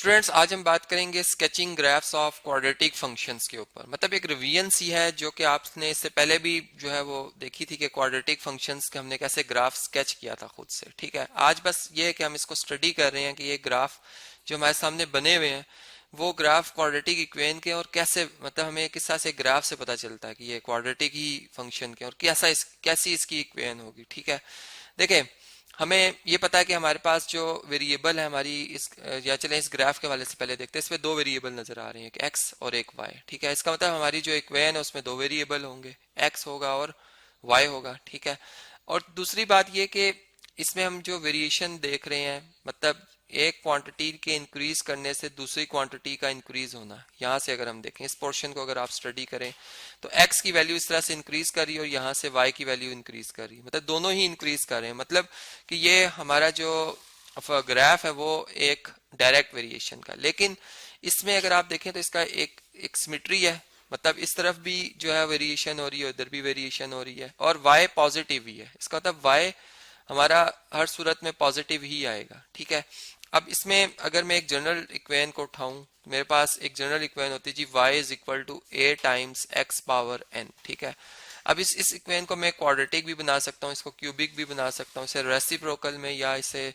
Students, आज हम बात करेंगे sketching graphs of quadratic functions के ऊपर। मतलब एक रिवीजन सी है जो कि आपने इससे पहले भी जो है वो देखी थी कि क्वाड्रेटिक फंक्शंस के हमने कैसे ग्राफ स्केच किया था खुद से। ठीक है, आज बस ये है कि हम इसको स्टडी कर रहे हैं कि ये ग्राफ जो हमारे सामने बने हुए हैं वो ग्राफ क्वाड्रेटिक इक्वेशन के, और कैसे मतलब हमें किस तरह से ग्राफ से पता चलता है कि ये क्वाड्रेटिक ही फंक्शन के और कैसी इसकी इक्वेशन होगी। ठीक है, देखें, हमें ये पता है कि हमारे पास जो वेरिएबल है हमारी इस, या चलें इस ग्राफ के वाले से पहले देखते हैं। इसमें दो वेरिएबल नजर आ रहे हैं, एक एक्स और एक वाई। ठीक है, इसका मतलब हमारी जो इक्वेशन है उसमें दो वेरिएबल होंगे, एक्स होगा और वाई होगा। ठीक है, और दूसरी बात ये कि इसमें हम जो वेरिएशन देख रहे हैं, मतलब एक क्वांटिटी के इंक्रीज करने से दूसरी क्वांटिटी का इंक्रीज होना। यहाँ से अगर हम देखें इस पोर्शन को, अगर आप स्टडी करें तो x की वैल्यू इस तरह से इंक्रीज कर रही है और यहाँ से y की वैल्यू इंक्रीज कर रही है, मतलब दोनों ही इंक्रीज कर रहे हैं। मतलब कि ये हमारा जो ग्राफ है वो एक डायरेक्ट वेरिएशन का। लेकिन इसमें अगर आप देखें तो इसका एक सिमेट्री है, मतलब इस तरफ भी जो है वेरिएशन हो रही है, उधर भी वेरिएशन हो रही है, और y पॉजिटिव ही है। इसका मतलब y हमारा हर सूरत में पॉजिटिव ही आएगा। ठीक है, अब इसमें अगर मैं एक जनरल इक्वेशन को उठाऊं, मेरे पास एक जनरल इक्वेशन होती है जी y is equal to a times x power n। ठीक है, अब इस इक्वेशन को मैं क्वाड्रेटिक भी बना सकता हूँ, इसको क्यूबिक भी बना सकता हूँ, इसे रेसिप्रोकल में या इसे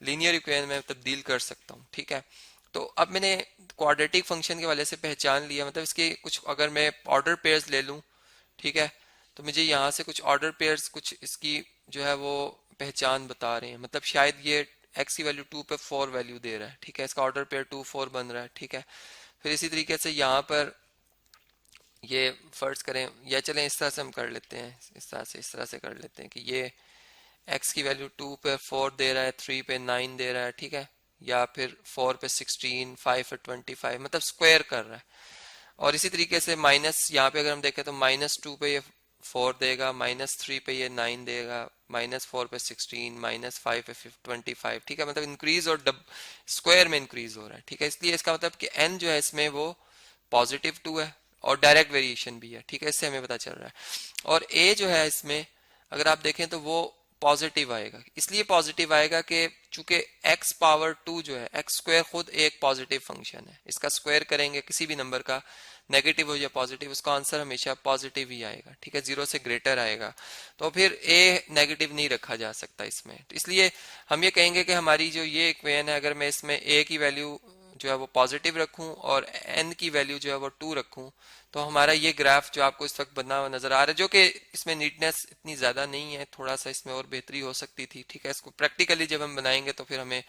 लीनियर इक्वेशन में तब्दील कर सकता हूँ। ठीक है, तो अब मैंने क्वाड्रेटिक फंक्शन के वाले से पहचान लिया, मतलब इसके कुछ अगर मैं ऑर्डर पेयर्स ले लूँ, ठीक है, तो मुझे यहाँ से कुछ ऑर्डर पेयर्स कुछ इसकी जो है वो पहचान बता रहे हैं। मतलब शायद ये x की वैल्यू 2 पे 4 वैल्यू दे रहा है। ठीक है, इसका ऑर्डर पेयर 2 4 बन रहा है। ठीक है, फिर इसी तरीके से यहाँ पर ये फर्ज करें, या चलें इस तरह से हम कर लेते हैं, इस तरह से कर लेते हैं कि ये x की वैल्यू 2 पे 4 दे रहा है, 3 पे 9 दे रहा है। ठीक है, या फिर 4 पे 16, 5 पे 25, मतलब स्क्वायर कर रहा है। और इसी तरीके से माइनस यहाँ पे अगर हम देखें तो -2 पे ये 4 देगा, -3 पे ये 9 देगा, -4 पे 16, -5 पे 25। ठीक है, मतलब इंक्रीज और स्क्वायर में इंक्रीज हो रहा है। ठीक है, इसलिए इसका मतलब कि n जो है इसमें वो +2 है और डायरेक्ट वेरिएशन भी है। ठीक है, इससे हमें पता चल रहा है। और a जो है इसमें अगर आप देखें तो वो पॉजिटिव आएगा। इसलिए पॉजिटिव आएगा कि चूंकि x पावर 2 जो है, x स्क्वायर खुद एक पॉजिटिव फंक्शन है, इसका स्क्वायर करेंगे किसी भी नंबर का, नेगेटिव हो या पॉजिटिव, उसका आंसर हमेशा पॉजिटिव ही आएगा। ठीक है, 0 से ग्रेटर आएगा, तो फिर a नेगेटिव नहीं रखा जा सकता इसमें। तो इसलिए हम ये कहेंगे कि हमारी जो ये इक्वेशन है, अगर मैं इसमें a की वैल्यू जो है वो पॉजिटिव रखूं और n की वैल्यू जो है वो 2 रखूं, तो हमारा ये ग्राफ जो आपको इस वक्त बना हुआ नजर आ रहा है, जो कि इसमें नीटनेस इतनी ज्यादा नहीं है, थोड़ा सा इसमें और बेहतरी हो सकती थी। ठीक है, इसको प्रैक्टिकली जब हम बनाएंगे तो फिर हमें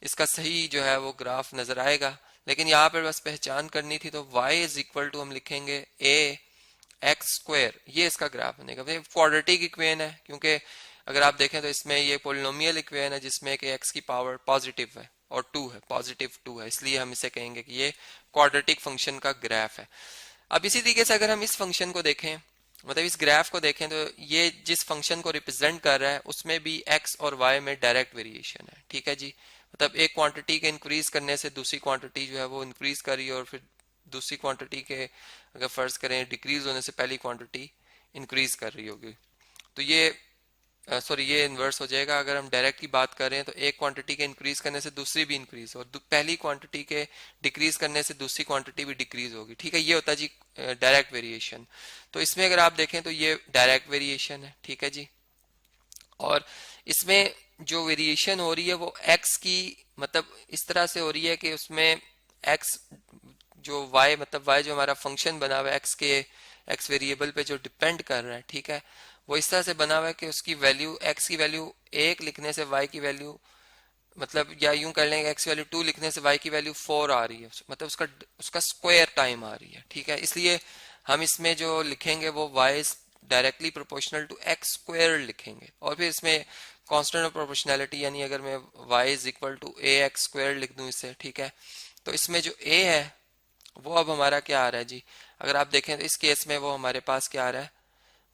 इसका सही जो है वो ग्राफ नजर आएगा। लेकिन यहाँ पर बस पहचान करनी थी, तो y इज इक्वल टू हम लिखेंगे a एक्स स्क्वायर, ये इसका ग्राफ बनेगा। क्वाड्रेटिक इक्वेशन है, क्योंकि अगर आप देखें तो इसमें ये पोलिनोमियल इक्वेशन है जिसमें कि x की पावर पॉजिटिव है और 2 है, +2 है, इसलिए हम इसे कहेंगे कि ये क्वाड्रेटिक फंक्शन का ग्राफ है। अब इसी तरीके से अगर हम इस फंक्शन को देखें, मतलब इस ग्राफ को देखें, तो ये जिस फंक्शन को रिप्रेजेंट कर रहा है उसमें भी x और y में डायरेक्ट वेरिएशन है। ठीक है जी, मतलब एक क्वांटिटी के इंक्रीज करने से दूसरी क्वांटिटी जो है वो इंक्रीज कर रही है, और फिर दूसरी क्वांटिटी के अगर फर्ज करें डिक्रीज होने से पहली क्वांटिटी इंक्रीज कर रही होगी। तो ये सॉरी ये इन्वर्स हो जाएगा। अगर हम डायरेक्ट की बात कर रहे हैं तो एक क्वांटिटी के इंक्रीज करने से दूसरी भी इंक्रीज, और पहली क्वांटिटी के डिक्रीज करने से दूसरी क्वांटिटी भी डिक्रीज होगी। ठीक है, ये होता है जी डायरेक्ट वेरिएशन। तो इसमें अगर आप देखें तो ये डायरेक्ट वेरिएशन है। ठीक है जी, और इसमें जो वेरिएशन हो रही है वो x की मतलब इस तरह से हो रही है कि उसमें x जो y मतलब y जो हमारा फंक्शन बना हुआ है x वेरिएबल पे जो डिपेंड कर रहा है, ठीक है, वो इस तरह से बना हुआ है कि उसकी वैल्यू x की वैल्यू 1 लिखने से y की वैल्यू मतलब, या यूं कर लेंगे x की वैल्यू 2 लिखने से y की वैल्यू 4 आ रही है, मतलब उसका स्क्वायर टाइम आ रही है। ठीक है, इसलिए हम इसमें जो लिखेंगे वो y is directly proportional to x square लिखेंगे, और फिर इसमें कांस्टेंट ऑफ प्रोपोर्शनैलिटी, यानी अगर मैं y is equal to a x square लिख दूं इसे, ठीक है, तो इसमें जो a है वो अब हमारा क्या आ रहा है जी, अगर आप देखें तो इस केस में वो हमारे पास क्या आ रहा है,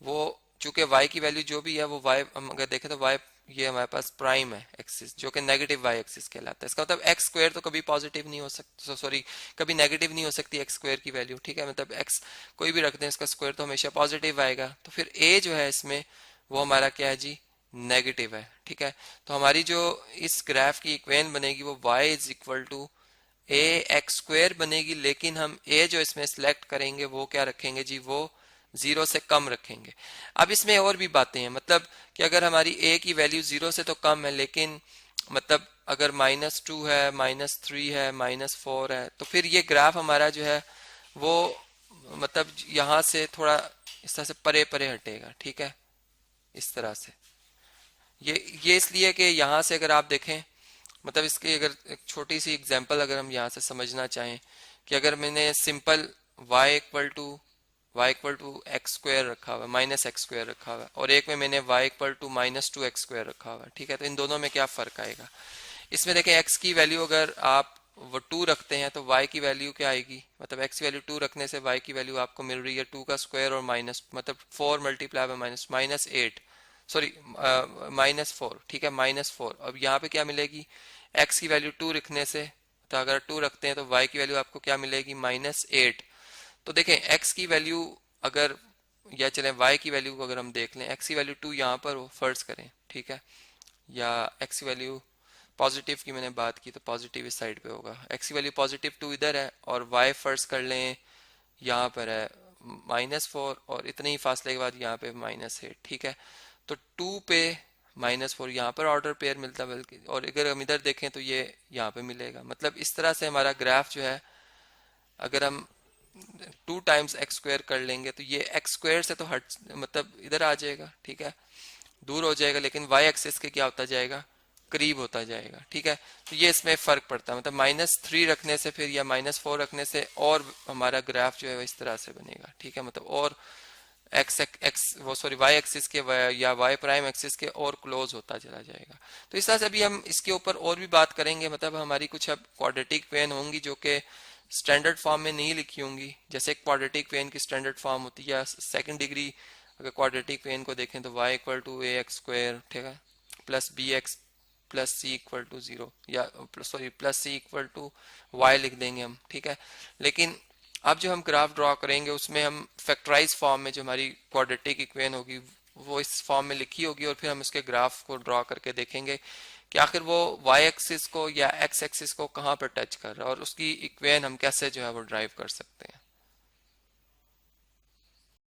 वो चूंकि y की वैल्यू जो भी है वो y, हम अगर देखें तो y ये हमारे पास प्राइम है एक्सिस, जो कि नेगेटिव y एक्सिस कहलाता है। इसका मतलब x स्क्वायर तो कभी पॉजिटिव नहीं हो सकता, सॉरी कभी नेगेटिव नहीं हो सकती x स्क्वायर की वैल्यू। ठीक है, मतलब x कोई भी रख दें इसका स्क्वायर तो हमेशा पॉजिटिव आएगा। तो फिर a जो है इसमें वो हमारा क्या है जी, नेगेटिव है। ठीक है, तो हमारी जो इस ग्राफ की इक्वेशन बनेगी वो y is equal to A X square बनेगी, लेकिन हम ए जो इसमें सिलेक्ट करेंगे वो क्या रखेंगे जी, वो 0 से कम रखेंगे। अब इसमें और भी बातें हैं, मतलब कि अगर हमारी ए की वैल्यू 0 से तो कम है, लेकिन मतलब अगर -2 है, -3 है, -4 है, तो फिर ये ग्राफ हमारा जो है वो मतलब यहाँ से थोड़ा इस तरह से परे परे हटेगा, ठीक है, इस तरह से। ये इसलिए कि यहाँ से अगर आप देखें, मतलब इसकी अगर एक छोटी सी एग्जांपल अगर हम यहाँ से समझना चाहें कि अगर मैंने simple y equal to X square रखा हुआ है, -x² रखा हुआ है, और एक में मैंने y इक्वल टू -2x² रखा हुआ है, ठीक है, तो इन दोनों में क्या फ़र्क आएगा? इसमें देखें x की वैल्यू अगर आप वो 2 रखते हैं तो y की वैल्यू क्या आएगी, मतलब x की वैल्यू 2 रखने से y की वैल्यू आपको मिल रही है 2 का स्क्वायर और माइनस, मतलब 4 मल्टीप्लाई बाय -8, सॉरी -4, ठीक है, -4। अब यहाँ पे क्या मिलेगी, x की वैल्यू 2 रखने से, तो अगर 2 रखते हैं तो y की वैल्यू आपको क्या मिलेगी, -8। तो देखें x की वैल्यू अगर, या चलें y की वैल्यू को अगर हम देख लें, x की वैल्यू 2 यहाँ पर हो फर्ज करें, ठीक है, या x की वैल्यू पॉजिटिव की मैंने बात की तो पॉजिटिव इस साइड पे होगा, x की वैल्यू पॉजिटिव 2 इधर है, और y फर्ज कर लें यहाँ पर है -4, और इतने ही फासले के बाद यहाँ पे -8, ठीक है, तो 2 पे -4 यहाँ पर ऑर्डर पेयर मिलता है, बल्कि और अगर हम इधर देखें तो ये यहाँ पे मिलेगा। मतलब इस तरह से हमारा ग्राफ जो है, अगर हम 2 टाइम्स एक्स स्क्वायर कर लेंगे तो ये एक्स स्क्वायर से तो हट, मतलब इधर आ जाएगा, ठीक है, दूर हो जाएगा, लेकिन वाई एक्सिस के क्या होता जाएगा, करीब होता जाएगा, ठीक है। तो ये इसमें फर्क पड़ता है, मतलब -3 रखने से फिर या -4 रखने से और हमारा ग्राफ जो है वो इस तरह से बनेगा, ठीक है, मतलब और वाई एक्सिस के या वाई प्राइम एक्सिस के और क्लोज होता चला जाएगा। तो इस तरह से अभी हम इसके ऊपर और भी बात करेंगे, मतलब हमारी कुछ अब क्वाड्रेटिक पेन होंगी जो कि स्टैंडर्ड फॉर्म में नहीं लिखी होंगी, जैसे क्वाड्रेटिक पेन की स्टैंडर्ड फॉर्म होती है, या सेकंड डिग्री अगर क्वाड्रेटिक पेन को देखें तो y=ax², ठीक है, plus bx plus c equal to 0, या sorry plus c equal to y लिख देंगे हम, ठीक है। लेकिन अब जो हम ग्राफ ड्रॉ करेंगे उसमें हम फैक्टराइज फॉर्म में जो हमारी क्वाड्रेटिक इक्वेशन होगी वो इस फॉर्म में लिखी होगी, और फिर हम उसके ग्राफ को ड्रॉ करके देखेंगे कि आखिर वो वाई एक्सिस को या एक्स एक्सिस को कहाँ पर टच कर रहा है, और उसकी इक्वेशन हम कैसे जो है वो ड्राइव कर सकते हैं।